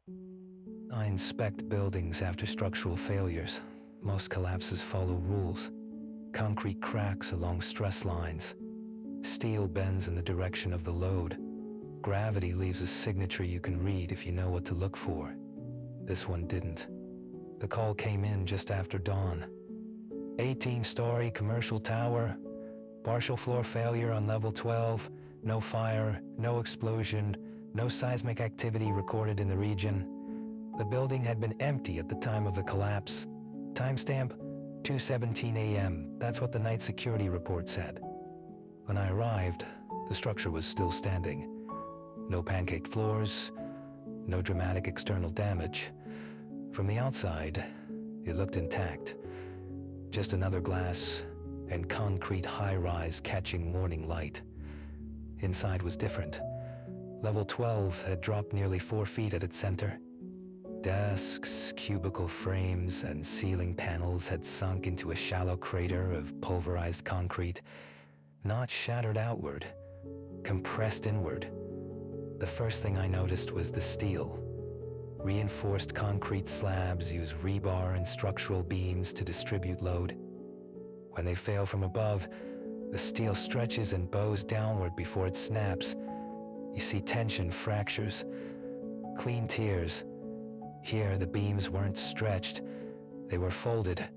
I inspect buildings after structural failures. Most collapses follow rules. Concrete cracks along stress lines. Steel bends in the direction of the load. Gravity leaves a signature you can read if you know what to look for. This one didn't. The call came in just after dawn. 18-story commercial tower. Partial floor failure on level 12. No fire, no explosion, no seismic activity recorded in the region. The building had been empty at the time of the collapse. Timestamp, 2:17 a.m. That's what the night security report said. When I arrived, the structure was still standing. No pancaked floors, no dramatic external damage. From the outside, it looked intact. Just another glass and concrete high-rise catching morning light. Inside was different. Level 12 had dropped nearly 4 feet at its center. Desks, cubicle frames, and ceiling panels had sunk into a shallow crater of pulverized concrete, not shattered outward, compressed inward. The first thing I noticed was the steel. Reinforced concrete slabs use rebar and structural beams to distribute load. When they fail from above, the steel stretches and bows downward before it snaps. You see tension, fractures, clean tears. Here, the beams weren't stretched. They were folded,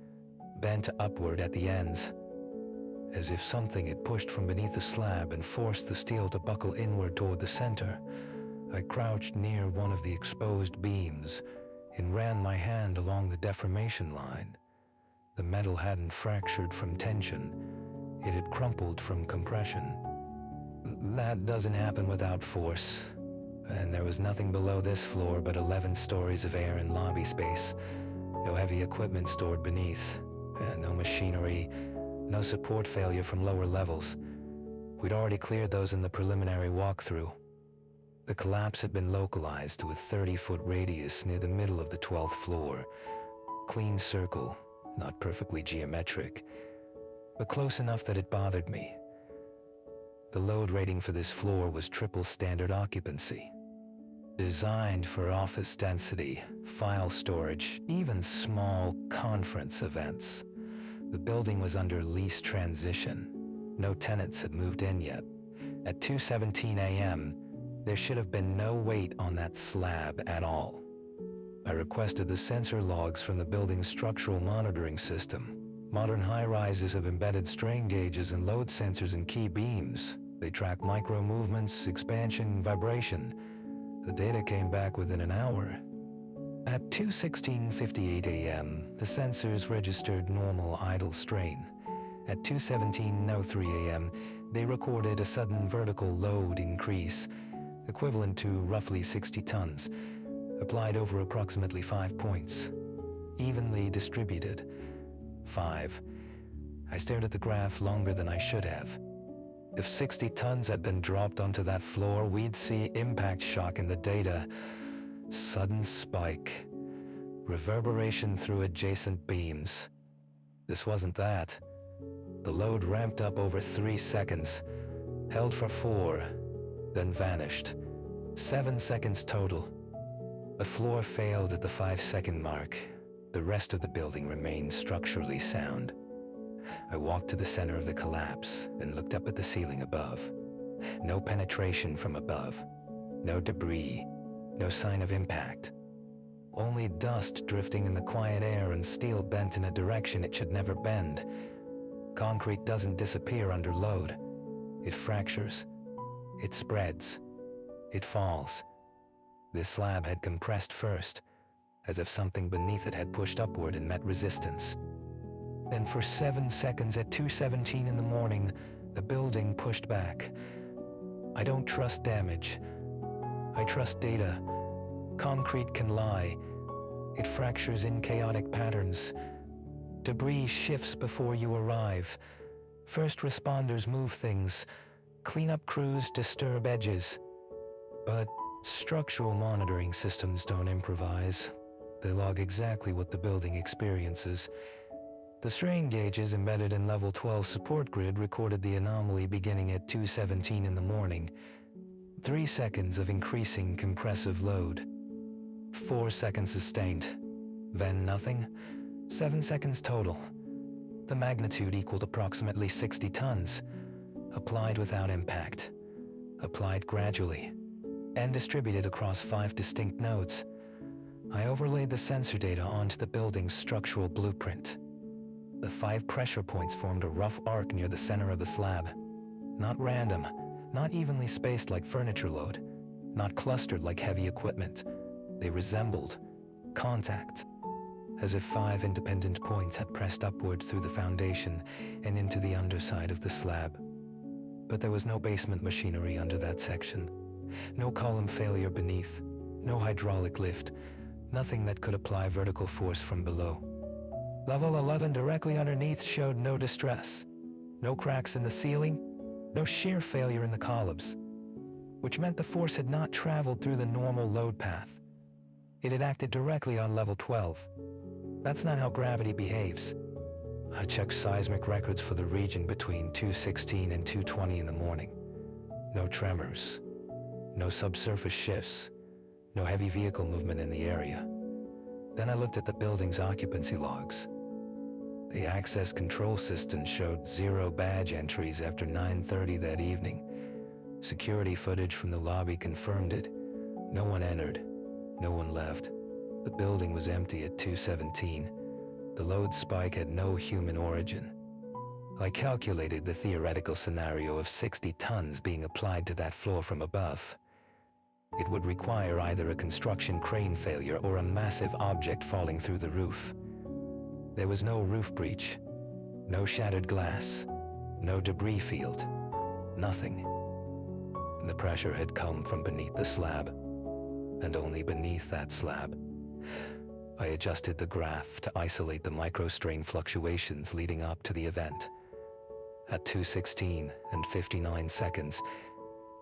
bent upward at the ends, as if something had pushed from beneath the slab and forced the steel to buckle inward toward the center. I crouched near one of the exposed beams and ran my hand along the deformation line. The metal hadn't fractured from tension. It had crumpled from compression. That doesn't happen without force. And there was nothing below this floor but 11 stories of air and lobby space. No heavy equipment stored beneath. No machinery, no support failure from lower levels. We'd already cleared those in the preliminary walkthrough. The collapse had been localized to a 30-foot radius near the middle of the 12th floor. Clean circle, not perfectly geometric, but close enough that it bothered me. The load rating for this floor was triple standard occupancy. Designed for office density, file storage, even small conference events. The building was under lease transition. No tenants had moved in yet. At 2:17 a.m., there should have been no weight on that slab at all. I requested the sensor logs from the building's structural monitoring system. Modern high-rises have embedded strain gauges and load sensors in key beams. They track micro movements, expansion, and vibration. The data came back within an hour. At 2:16:58 a.m., the sensors registered normal idle strain. At 2:17:03 a.m., they recorded a sudden vertical load increase, equivalent to roughly 60 tons, applied over approximately 5 points, evenly distributed. 5. I stared at the graph longer than I should have. If 60 tons had been dropped onto that floor, we'd see impact shock in the data. Sudden spike. Reverberation through adjacent beams. This wasn't that. The load ramped up over 3 seconds, held for 4, then vanished. 7 seconds total. A floor failed at the 5-second mark. The rest of the building remained structurally sound. I walked to the center of the collapse and looked up at the ceiling above. No penetration from above. No debris. No sign of impact. Only dust drifting in the quiet air and steel bent in a direction it should never bend. Concrete doesn't disappear under load. It fractures. It spreads. It falls. This slab had compressed first, as if something beneath it had pushed upward and met resistance. Then for 7 seconds at 2:17 in the morning, the building pushed back. I don't trust damage. I trust data. Concrete can lie. It fractures in chaotic patterns. Debris shifts before you arrive. First responders move things. Cleanup crews disturb edges. But structural monitoring systems don't improvise. They log exactly what the building experiences. The strain gauges embedded in level 12 support grid recorded the anomaly beginning at 2:17 in the morning. 3 seconds of increasing compressive load. 4 seconds sustained. Then nothing. 7 seconds total. The magnitude equaled approximately 60 tons. Applied without impact. Applied gradually. And distributed across 5 distinct nodes. I overlaid the sensor data onto the building's structural blueprint. The 5 pressure points formed a rough arc near the center of the slab. Not random, not evenly spaced like furniture load, not clustered like heavy equipment. They resembled contact, as if 5 independent points had pressed upwards through the foundation and into the underside of the slab. But there was no basement machinery under that section. No column failure beneath, no hydraulic lift, nothing that could apply vertical force from below. Level 11 directly underneath showed no distress, no cracks in the ceiling, no shear failure in the columns, which meant the force had not traveled through the normal load path. It had acted directly on level 12. That's not how gravity behaves. I checked seismic records for the region between 2:16 and 2:20 in the morning. No tremors, no subsurface shifts, no heavy vehicle movement in the area. Then I looked at the building's occupancy logs. The access control system showed 0 badge entries after 9:30 that evening. Security footage from the lobby confirmed it. No one entered, no one left. The building was empty at 2:17. The load spike had no human origin. I calculated the theoretical scenario of 60 tons being applied to that floor from above. It would require either a construction crane failure or a massive object falling through the roof. There was no roof breach, no shattered glass, no debris field, nothing. The pressure had come from beneath the slab, and only beneath that slab. I adjusted the graph to isolate the microstrain fluctuations leading up to the event. At 2:16 and 59 seconds,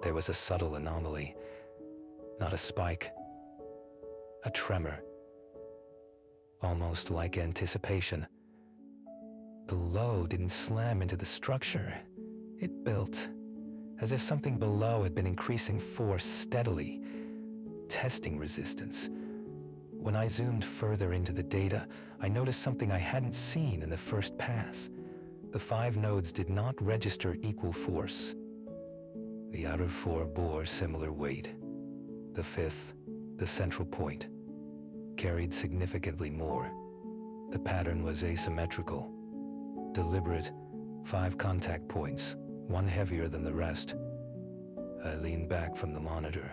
there was a subtle anomaly. Not a spike, a tremor. Almost like anticipation. The load didn't slam into the structure. It built, as if something below had been increasing force steadily, testing resistance. When I zoomed further into the data, I noticed something I hadn't seen in the first pass. The 5 nodes did not register equal force. The outer 4 bore similar weight. The 5th, the central point, carried significantly more. The pattern was asymmetrical, deliberate, 5 contact points, one heavier than the rest. I leaned back from the monitor.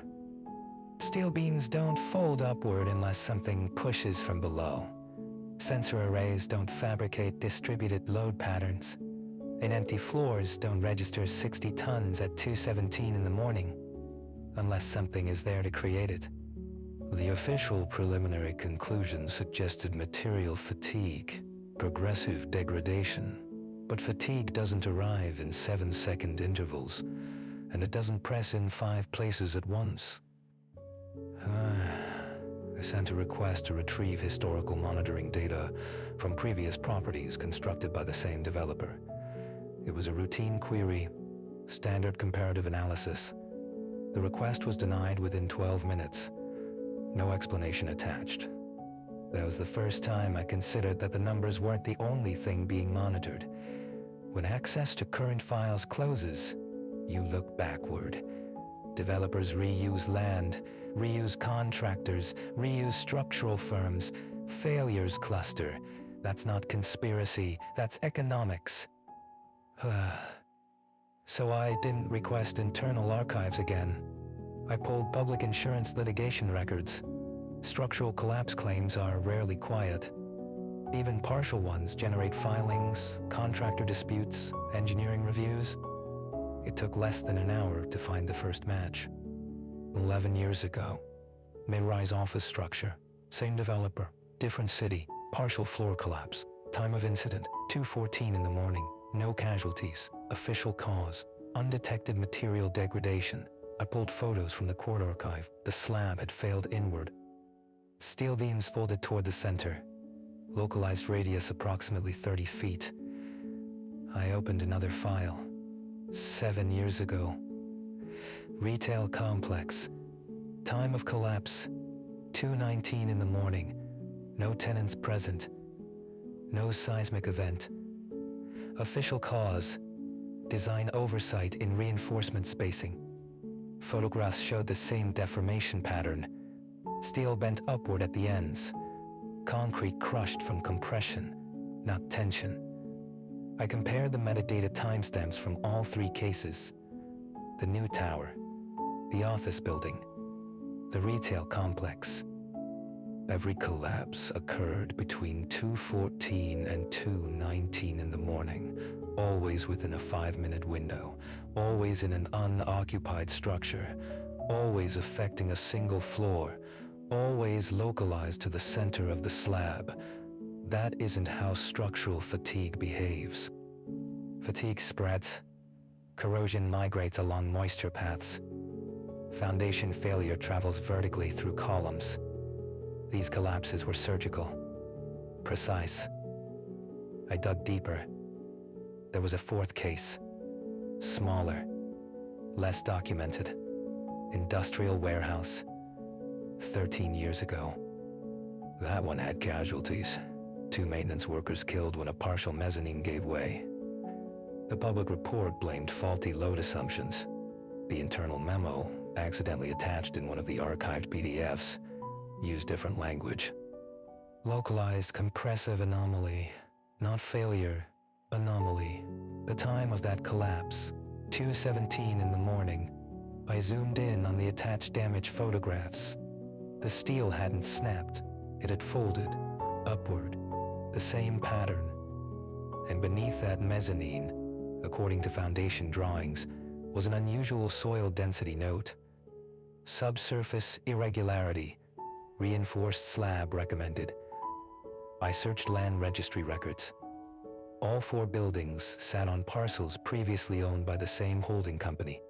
Steel beams don't fold upward unless something pushes from below. Sensor arrays don't fabricate distributed load patterns. And empty floors don't register 60 tons at 2:17 in the morning, unless something is there to create it. The official preliminary conclusion suggested material fatigue, progressive degradation. But fatigue doesn't arrive in 7-second intervals, and it doesn't press in 5 places at once. I sent a request to retrieve historical monitoring data from previous properties constructed by the same developer. It was a routine query, standard comparative analysis. The request was denied within 12 minutes. No explanation attached. That was the first time I considered that the numbers weren't the only thing being monitored. When access to current files closes, you look backward. Developers reuse land, reuse contractors, reuse structural firms. Failures cluster. That's not conspiracy, that's economics. So I didn't request internal archives again. I pulled public insurance litigation records. Structural collapse claims are rarely quiet. Even partial ones generate filings, contractor disputes, engineering reviews. It took less than an hour to find the first match. 11 years ago. Mid-rise office structure. Same developer, different city, partial floor collapse. Time of incident, 2:14 in the morning. No casualties. Official cause, undetected material degradation. I pulled photos from the court archive. The slab had failed inward. Steel beams folded toward the center. Localized radius approximately 30 feet. I opened another file. 7 years ago. Retail complex. Time of collapse, 2:19 in the morning. No tenants present. No seismic event. Official cause: design oversight in reinforcement spacing. Photographs showed the same deformation pattern. Steel bent upward at the ends. Concrete crushed from compression, not tension. I compared the metadata timestamps from all three cases: the new tower, the office building, the retail complex. Every collapse occurred between 2:14 and 2:19 in the morning, always within a 5-minute window, always in an unoccupied structure, always affecting a single floor, always localized to the center of the slab. That isn't how structural fatigue behaves. Fatigue spreads. Corrosion migrates along moisture paths. Foundation failure travels vertically through columns. These collapses were surgical, precise. I dug deeper. There was a fourth case, smaller, less documented. Industrial warehouse, 13 years ago. That one had casualties. 2 maintenance workers killed when a partial mezzanine gave way. The public report blamed faulty load assumptions. The internal memo, accidentally attached in one of the archived PDFs, used different language. Localized compressive anomaly, not failure, anomaly. The time of that collapse, 2:17 in the morning. I zoomed in on the attached damage photographs. The steel hadn't snapped. It had folded, upward, the same pattern. And beneath that mezzanine, according to foundation drawings, was an unusual soil density note. Subsurface irregularity, reinforced slab recommended. I searched land registry records. All 4 buildings sat on parcels previously owned by the same holding company.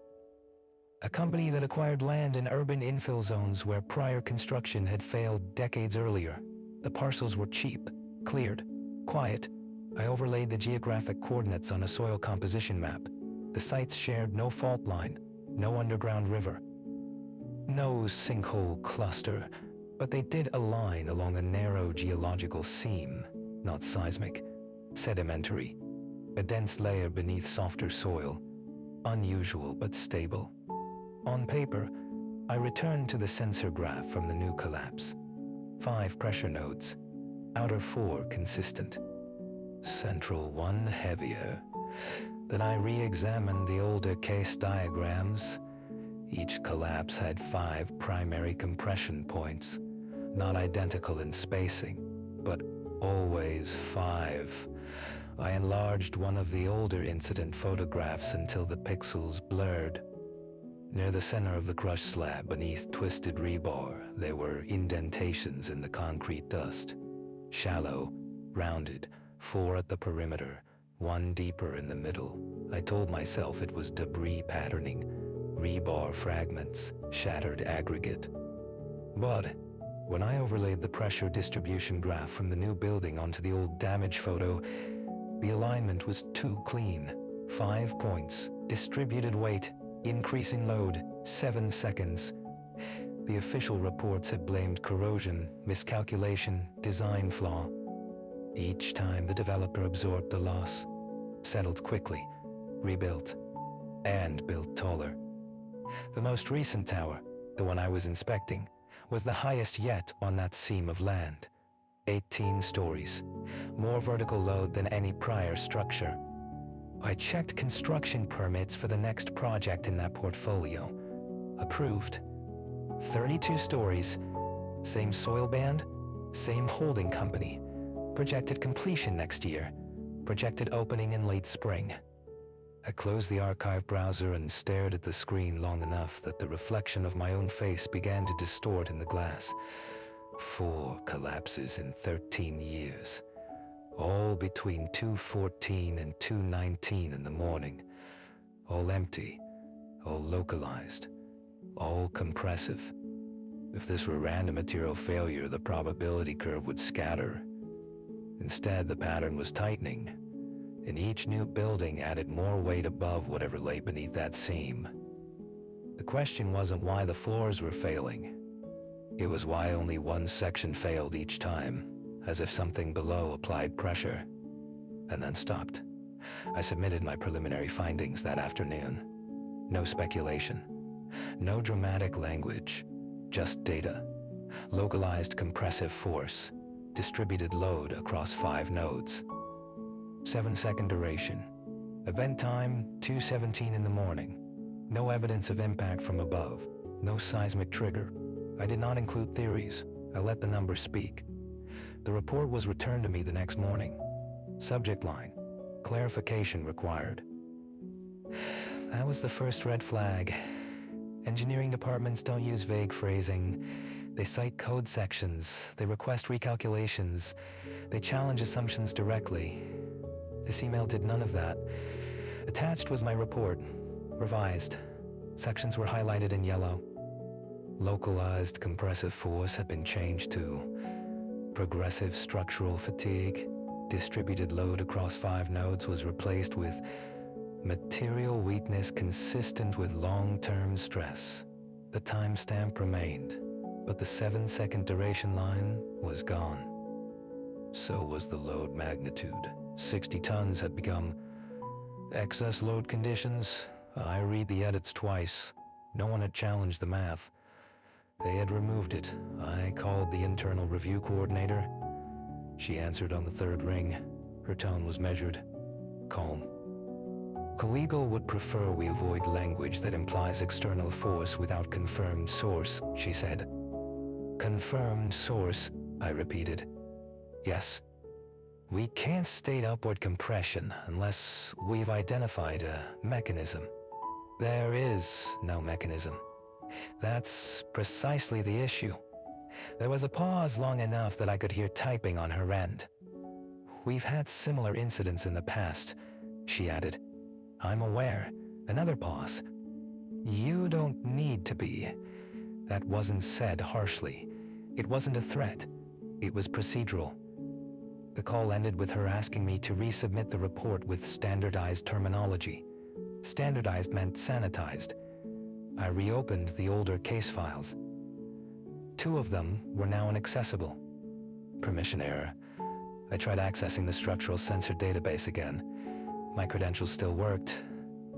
A company that acquired land in urban infill zones where prior construction had failed decades earlier. The parcels were cheap, cleared, quiet. I overlaid the geographic coordinates on a soil composition map. The sites shared no fault line, no underground river, no sinkhole cluster, but they did align along a narrow geological seam, not seismic, sedimentary, a dense layer beneath softer soil, unusual but stable. On paper, I returned to the sensor graph from the new collapse. 5 pressure nodes, outer 4 consistent, central 1 heavier. Then I re-examined the older case diagrams. Each collapse had 5 primary compression points, not identical in spacing, but always 5. I enlarged one of the older incident photographs until the pixels blurred. Near the center of the crushed slab, beneath twisted rebar, there were indentations in the concrete dust. Shallow, rounded, 4 at the perimeter, 1 deeper in the middle. I told myself it was debris patterning, rebar fragments, shattered aggregate. But when I overlaid the pressure distribution graph from the new building onto the old damage photo, the alignment was too clean. 5 points, distributed weight, increasing load, 7 seconds. The official reports had blamed corrosion, miscalculation, design flaw. Each time the developer absorbed the loss, settled quickly, rebuilt, and built taller. The most recent tower, the one I was inspecting, was the highest yet on that seam of land. 18 stories, more vertical load than any prior structure. I checked construction permits for the next project in that portfolio. Approved. 32 stories, same soil band, same holding company. Projected completion next year. Projected opening in late spring. I closed the archive browser and stared at the screen long enough that the reflection of my own face began to distort in the glass. 4 collapses in 13 years. All between 2:14 and 2:19 in the morning. All empty, all localized, all compressive. If this were random material failure, the probability curve would scatter. Instead, the pattern was tightening, and each new building added more weight above whatever lay beneath that seam. The question wasn't why the floors were failing. It was why only one section failed each time, as if something below applied pressure, and then stopped. I submitted my preliminary findings that afternoon. No speculation, no dramatic language, just data. Localized compressive force, distributed load across 5 nodes. 7-second duration. Event time, 2:17 in the morning. No evidence of impact from above. No seismic trigger. I did not include theories. I let the numbers speak. The report was returned to me the next morning. Subject line: clarification required. That was the first red flag. Engineering departments don't use vague phrasing. They cite code sections. They request recalculations. They challenge assumptions directly. This email did none of that. Attached was my report, revised. Sections were highlighted in yellow. Localized compressive force had been changed to progressive structural fatigue. Distributed load across 5 nodes was replaced with material weakness consistent with long-term stress. The timestamp remained, but the 7-second duration line was gone. So was the load magnitude. 60 tons had become excess load conditions. I read the edits twice. No one had challenged the math. They had removed it. I called the internal review coordinator. She answered on the 3rd ring. Her tone was measured, calm. Collegal would prefer we avoid language that implies external force without confirmed source, she said. Confirmed source, I repeated. Yes. We can't state upward compression unless we've identified a mechanism. There is no mechanism. That's precisely the issue. There was a pause long enough that I could hear typing on her end. We've had similar incidents in the past, she added. I'm aware. Another pause. You don't need to be. That wasn't said harshly. It wasn't a threat. It was procedural. The call ended with her asking me to resubmit the report with standardized terminology. Standardized meant sanitized. I reopened the older case files. 2 of them were now inaccessible. Permission error. I tried accessing the structural sensor database again. My credentials still worked,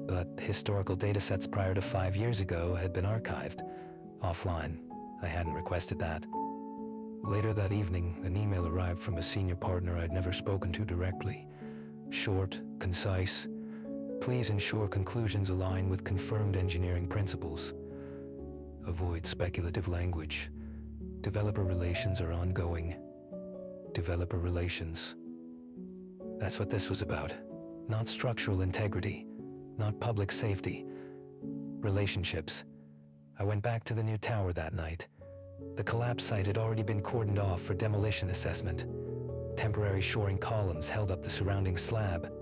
but historical datasets prior to 5 years ago had been archived. Offline. I hadn't requested that. Later that evening, an email arrived from a senior partner I'd never spoken to directly. Short, concise. Please ensure conclusions align with confirmed engineering principles. Avoid speculative language. Developer relations are ongoing. Developer relations. That's what this was about. Not structural integrity. Not public safety. Relationships. I went back to the new tower that night. The collapse site had already been cordoned off for demolition assessment. Temporary shoring columns held up the surrounding slab.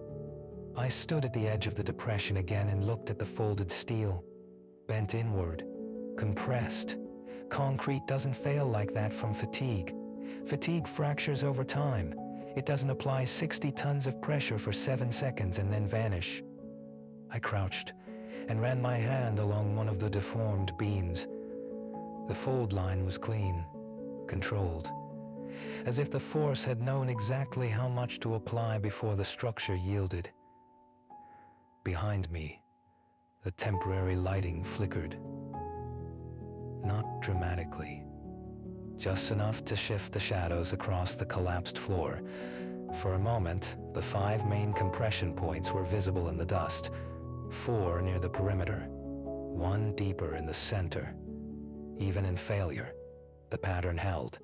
I stood at the edge of the depression again and looked at the folded steel. Bent inward. Compressed. Concrete doesn't fail like that from fatigue. Fatigue fractures over time. It doesn't apply 60 tons of pressure for 7 seconds and then vanish. I crouched and ran my hand along one of the deformed beams. The fold line was clean, controlled, as if the force had known exactly how much to apply before the structure yielded. Behind me, the temporary lighting flickered. Not dramatically, just enough to shift the shadows across the collapsed floor. For a moment, the 5 main compression points were visible in the dust, 4 near the perimeter, 1 deeper in the center. Even in failure, the pattern held.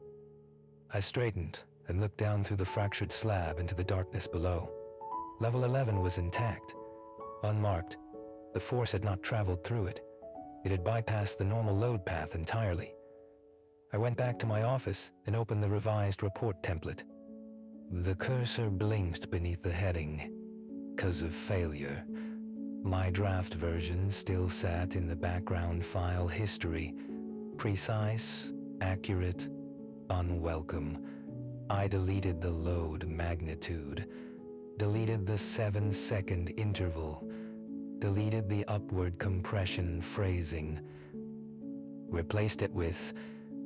I straightened and looked down through the fractured slab into the darkness below. Level 11 was intact, unmarked. The force had not traveled through it. It had bypassed the normal load path entirely. I went back to my office and opened the revised report template. The cursor blinked beneath the heading, "'Cause of failure." My draft version still sat in the background file history. Precise, accurate, unwelcome. I deleted the load magnitude, deleted the 7-second interval, deleted the upward compression phrasing, replaced it with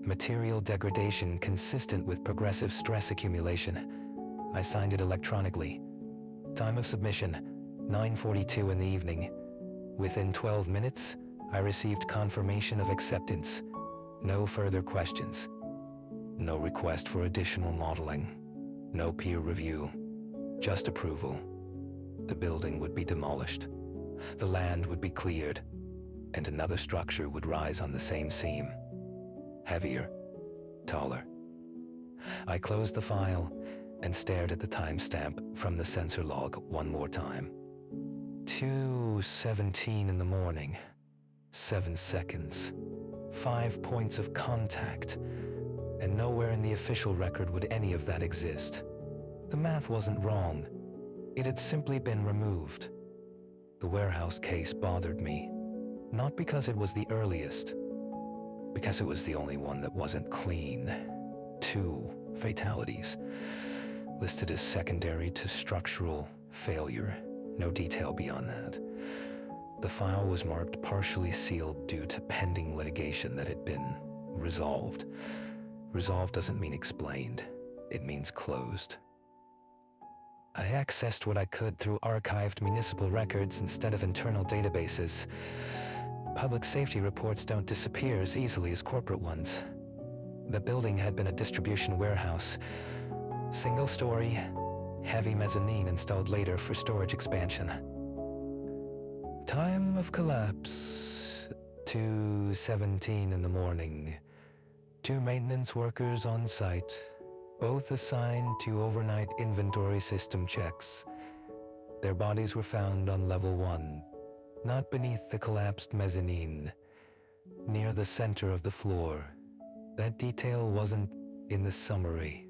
Material degradation consistent with progressive stress accumulation. I signed it electronically. Time of submission, 9:42 in the evening. Within 12 minutes, I received confirmation of acceptance. No further questions. No request for additional modeling. No peer review. Just approval. The building would be demolished. The land would be cleared, and another structure would rise on the same seam. Heavier, taller. I closed the file and stared at the timestamp from the sensor log one more time. 2:17 in the morning. 7 seconds. 5 points of contact. And nowhere in the official record would any of that exist. The math wasn't wrong. It had simply been removed. The warehouse case bothered me. Not because it was the earliest, because it was the only one that wasn't clean. 2 fatalities, listed as secondary to structural failure. No detail beyond that. The file was marked partially sealed due to pending litigation that had been resolved. Resolved doesn't mean explained. It means closed. I accessed what I could through archived municipal records instead of internal databases. Public safety reports don't disappear as easily as corporate ones. The building had been a distribution warehouse. Single story, heavy mezzanine installed later for storage expansion. Time of collapse, 2:17 in the morning. 2 maintenance workers on site, both assigned to overnight inventory system checks. Their bodies were found on level 1, not beneath the collapsed mezzanine, near the center of the floor. That detail wasn't in the summary.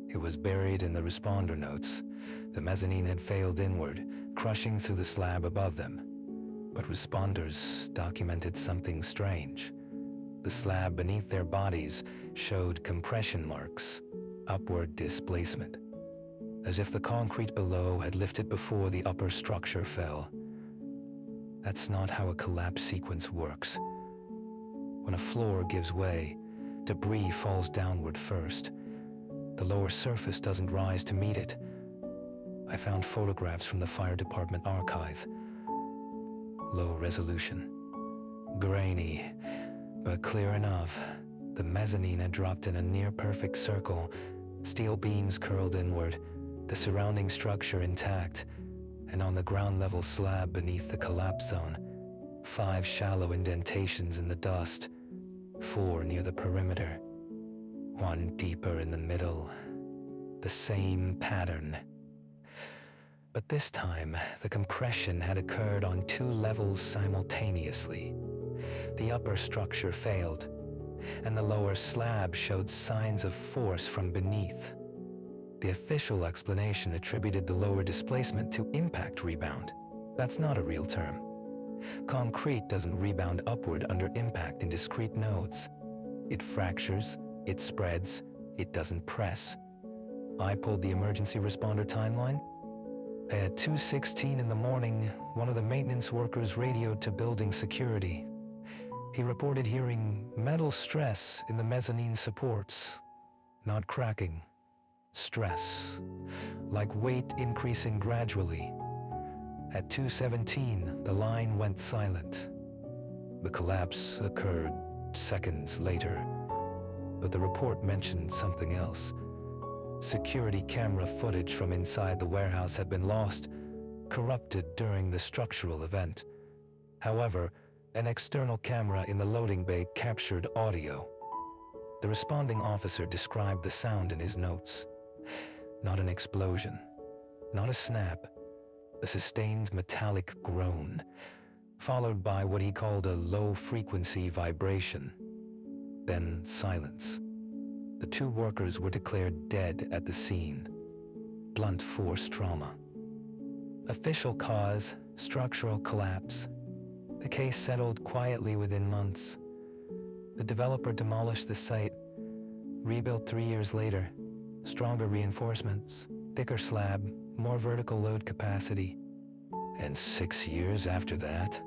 It was buried in the responder notes. The mezzanine had failed inward, crushing through the slab above them. But responders documented something strange. The slab beneath their bodies showed compression marks, upward displacement, as if the concrete below had lifted before the upper structure fell. That's not how a collapse sequence works. When a floor gives way, debris falls downward first. The lower surface doesn't rise to meet it. I found photographs from the fire department archive. Low resolution. Grainy, but clear enough. The mezzanine had dropped in a near-perfect circle, steel beams curled inward, the surrounding structure intact, and on the ground-level slab beneath the collapse zone, 5 shallow indentations in the dust, 4 near the perimeter, 1 deeper in the middle. The same pattern. But this time, the compression had occurred on 2 levels simultaneously. The upper structure failed, and the lower slab showed signs of force from beneath. The official explanation attributed the lower displacement to impact rebound. That's not a real term. Concrete doesn't rebound upward under impact in discrete nodes. It fractures, it spreads, it doesn't press. I pulled the emergency responder timeline. At 2:16 in the morning, one of the maintenance workers radioed to building security. He reported hearing metal stress in the mezzanine supports. Not cracking. Stress. Like weight increasing gradually. At 2:17, the line went silent. The collapse occurred seconds later, but the report mentioned something else. Security camera footage from inside the warehouse had been lost, corrupted during the structural event. However, an external camera in the loading bay captured audio. The responding officer described the sound in his notes. Not an explosion, not a snap, a sustained metallic groan, followed by what he called a low-frequency vibration. Then silence. The 2 workers were declared dead at the scene. Blunt force trauma. Official cause, structural collapse. The case settled quietly within months. The developer demolished the site, rebuilt 3 years later. Stronger reinforcements, thicker slab, more vertical load capacity. And 6 years after that,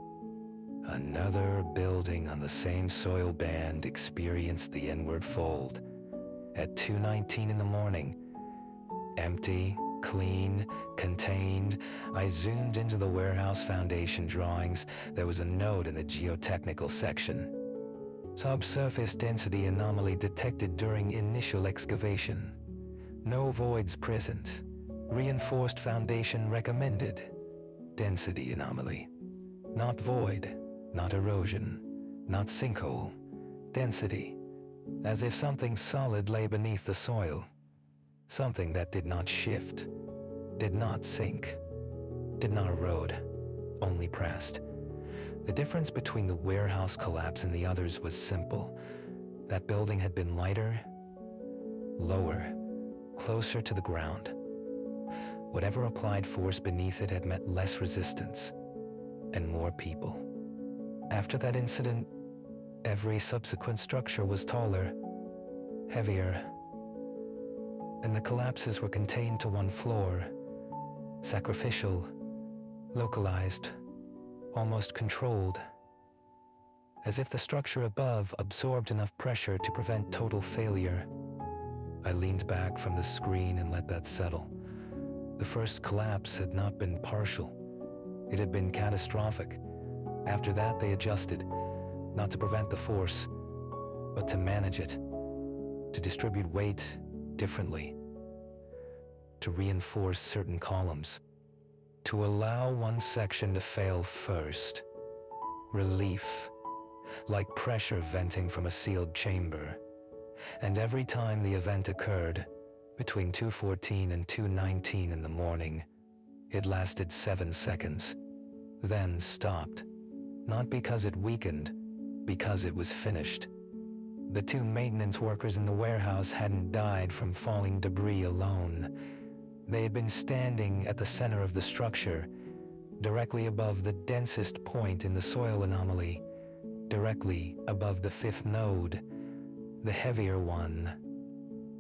Another building on the same soil band experienced the inward fold. At 2:19 in the morning, empty, clean, contained, I zoomed into the warehouse foundation drawings. There was a note in the geotechnical section. Subsurface density anomaly detected during initial excavation. No voids present. Reinforced foundation recommended. Density anomaly. Not void, not erosion, not sinkhole. Density. As if something solid lay beneath the soil. Something that did not shift, did not sink, did not erode, only pressed. The difference between the warehouse collapse and the others was simple. That building had been lighter, lower, closer to the ground. Whatever applied force beneath it had met less resistance and more people. After that incident, every subsequent structure was taller, heavier, and the collapses were contained to one floor, sacrificial, localized, almost controlled, as if the structure above absorbed enough pressure to prevent total failure. I leaned back from the screen and let that settle. The first collapse had not been partial. It had been catastrophic. After that, they adjusted, not to prevent the force, but to manage it, to distribute weight differently, to reinforce certain columns, to allow one section to fail first. Relief, like pressure venting from a sealed chamber. And every time the event occurred, between 2:14 and 2:19 in the morning, it lasted 7 seconds, then stopped. Not because it weakened, because it was finished. The 2 maintenance workers in the warehouse hadn't died from falling debris alone. They had been standing at the center of the structure, directly above the densest point in the soil anomaly, directly above the 5th node, the heavier one.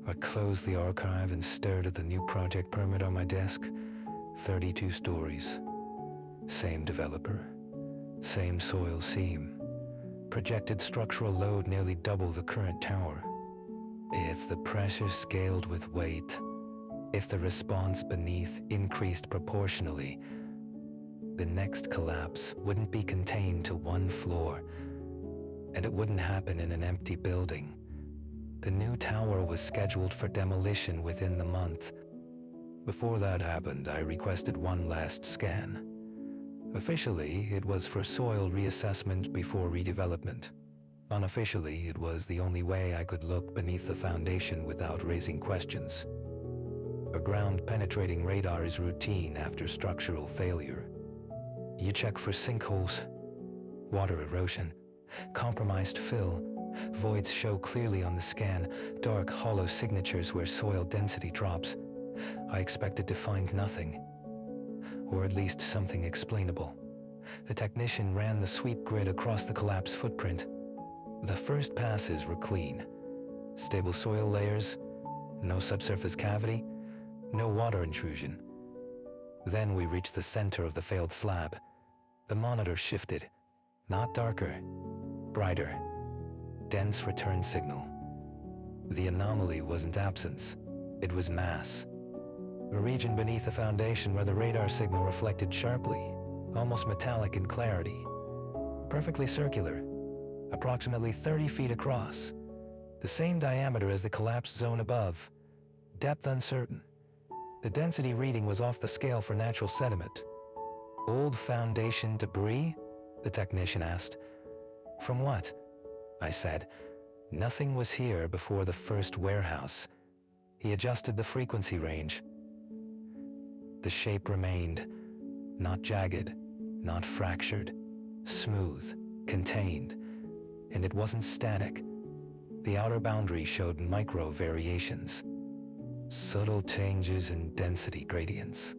I closed the archive and stared at the new project permit on my desk. 32 stories. Same developer. Same soil seam. Projected structural load nearly double the current tower. If the pressure scaled with weight, if the response beneath increased proportionally, the next collapse wouldn't be contained to one floor, and it wouldn't happen in an empty building. The new tower was scheduled for demolition within the month. Before that happened, I requested one last scan. Officially, it was for soil reassessment before redevelopment. Unofficially, it was the only way I could look beneath the foundation without raising questions. A ground-penetrating radar is routine after structural failure. You check for sinkholes, water erosion, compromised fill. Voids show clearly on the scan, dark, hollow signatures where soil density drops. I expected to find nothing, or at least something explainable. The technician ran the sweep grid across the collapse footprint. The first passes were clean. Stable soil layers, no subsurface cavity, no water intrusion. Then we reached the center of the failed slab. The monitor shifted, not darker, brighter. Dense return signal. The anomaly wasn't absence, it was mass. A region beneath the foundation where the radar signal reflected sharply, almost metallic in clarity. Perfectly circular, approximately 30 feet across. The same diameter as the collapsed zone above. Depth uncertain. The density reading was off the scale for natural sediment. Old foundation debris? The technician asked. From what? I said. Nothing was here before the first warehouse. He adjusted the frequency range. The shape remained, not jagged, not fractured, smooth, contained, and it wasn't static. The outer boundary showed micro variations, subtle changes in density gradients,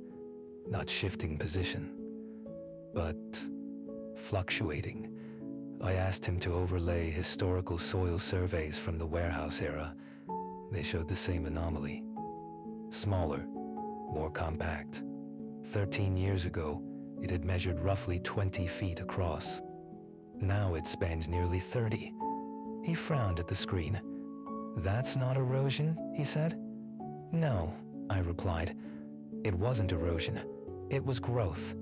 not shifting position, but fluctuating. I asked him to overlay historical soil surveys from the warehouse era. They showed the same anomaly. Smaller, more compact. 13 years ago, it had measured roughly 20 feet across. Now it spanned nearly 30. He frowned at the screen. "That's not erosion," he said. "No," I replied. "It wasn't erosion. It was growth."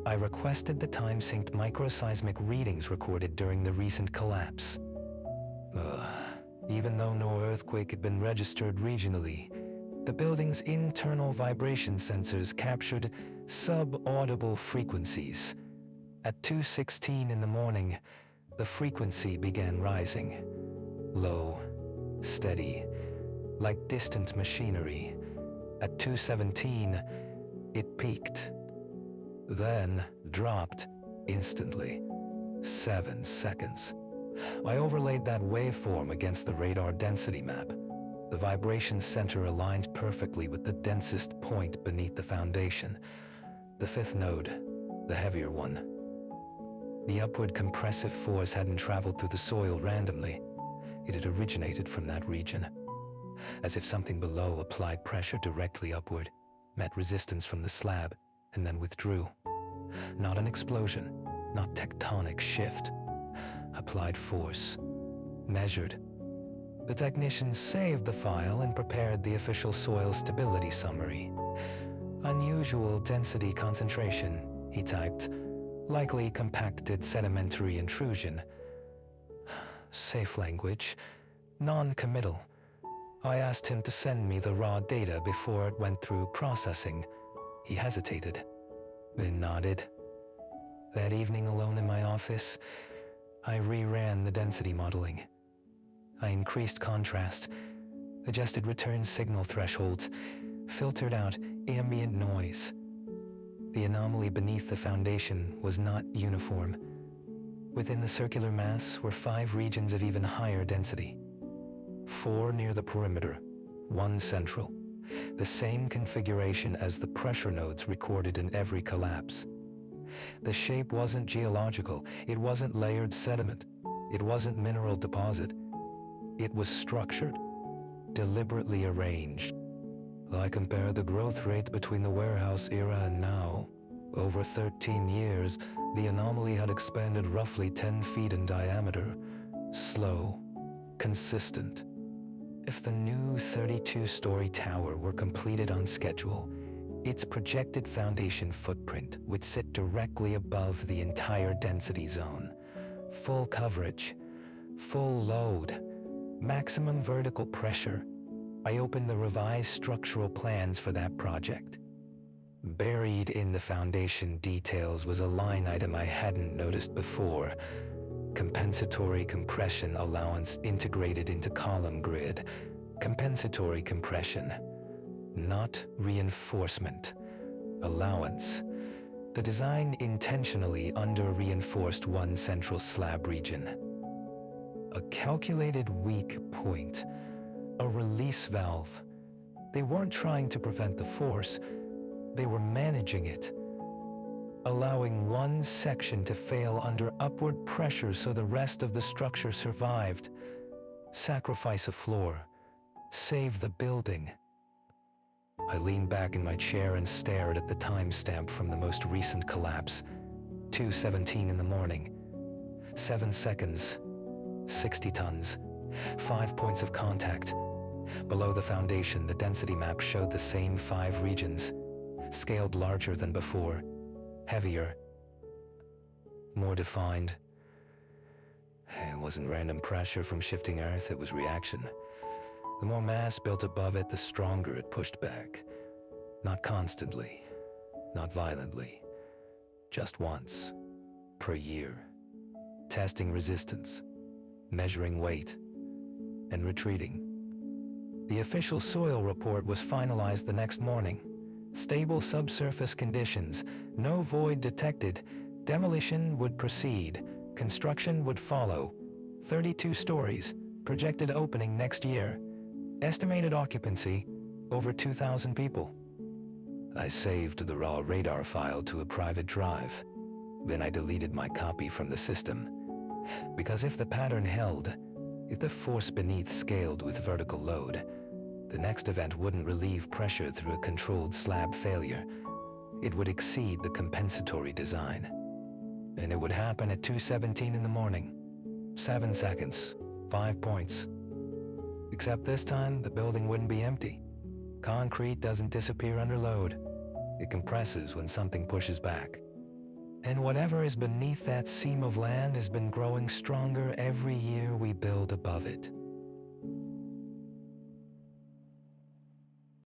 I requested the time-synced microseismic readings recorded during the recent collapse. Even though no earthquake had been registered regionally, the building's internal vibration sensors captured sub-audible frequencies. At 2:16 in the morning, the frequency began rising. Low, steady, like distant machinery. At 2:17, it peaked. Then dropped instantly. 7 seconds. I overlaid that waveform against the radar density map. The vibration center aligned perfectly with the densest point beneath the foundation. The fifth node, the heavier one. The upward compressive force hadn't traveled through the soil randomly. It had originated from that region. As if something below applied pressure directly upward, met resistance from the slab, and then withdrew. Not an explosion, not tectonic shift. Applied force. Measured. The technicians saved the file and prepared the official soil stability summary. "Unusual density concentration," he typed. "Likely compacted sedimentary intrusion." Safe language. Non-committal. I asked him to send me the raw data before it went through processing. He hesitated, then nodded. That evening alone in my office, I reran the density modeling. I increased contrast, adjusted return signal thresholds, filtered out ambient noise. The anomaly beneath the foundation was not uniform. Within the circular mass were 5 regions of even higher density. 4 near the perimeter, 1 central. The same configuration as the pressure nodes recorded in every collapse. The shape wasn't geological, it wasn't layered sediment, it wasn't mineral deposit. It was structured, deliberately arranged. I compare the growth rate between the warehouse era and now. Over 13 years, the anomaly had expanded roughly 10 feet in diameter. Slow, consistent. If the new 32-story tower were completed on schedule, its projected foundation footprint would sit directly above the entire density zone. Full coverage, full load, maximum vertical pressure. I opened the revised structural plans for that project. Buried in the foundation details was a line item I hadn't noticed before. Compensatory compression allowance integrated into column grid. Compensatory compression, not reinforcement. Allowance. The design intentionally under-reinforced one central slab region. A calculated weak point. A release valve. They weren't trying to prevent the force. They were managing it. Allowing one section to fail under upward pressure so the rest of the structure survived. Sacrifice a floor. Save the building. I leaned back in my chair and stared at the timestamp from the most recent collapse. 2:17 in the morning. 7 seconds. 60 tons. 5 points of contact. Below the foundation, the density map showed the same 5 regions. Scaled larger than before. Heavier. More defined. It wasn't random pressure from shifting Earth, it was reaction. The more mass built above it, the stronger it pushed back. Not constantly, not violently, just once, per year. Testing resistance, measuring weight, and retreating. The official soil report was finalized the next morning. Stable subsurface conditions, no void detected, demolition would proceed, construction would follow. 32 stories, projected opening next year. Estimated occupancy, over 2,000 people. I saved the raw radar file to a private drive. Then I deleted my copy from the system. Because if the pattern held, if the force beneath scaled with vertical load, the next event wouldn't relieve pressure through a controlled slab failure. It would exceed the compensatory design. And it would happen at 2:17 in the morning. 7 seconds, 5 points. Except this time, the building wouldn't be empty. Concrete doesn't disappear under load. It compresses when something pushes back. And whatever is beneath that seam of land has been growing stronger every year we build above it.